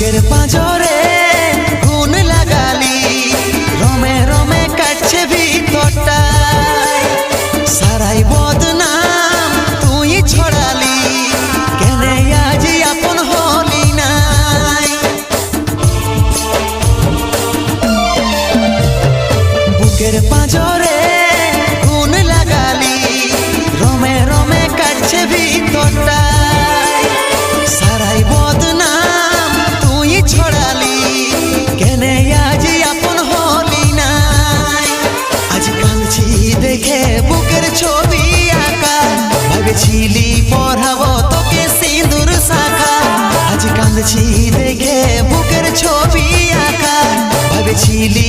বুকের পাঁজরে গুণ লাগালি, রমে রমে কাটছে ভিতরটা, সারাই বদনাম তুই ছড়ালি, কেনে আজ আপন হলি নাই। বুকের পাঁজরে গুণ লাগালি, রমে রমে কাটছে ভিতরটা, সারাই বদনাম তুই ছড়ালি, কেনে আজ আপন হলি নাই। আজ কাঁদছি দেখে বুকের ছবি আঁকা, ভেবেছিলি পড়াবো তোকে সিঁদুর শাখা। আজ কাঁদছি দেখে বুকের ছবি আঁকা, ভেবেছিলি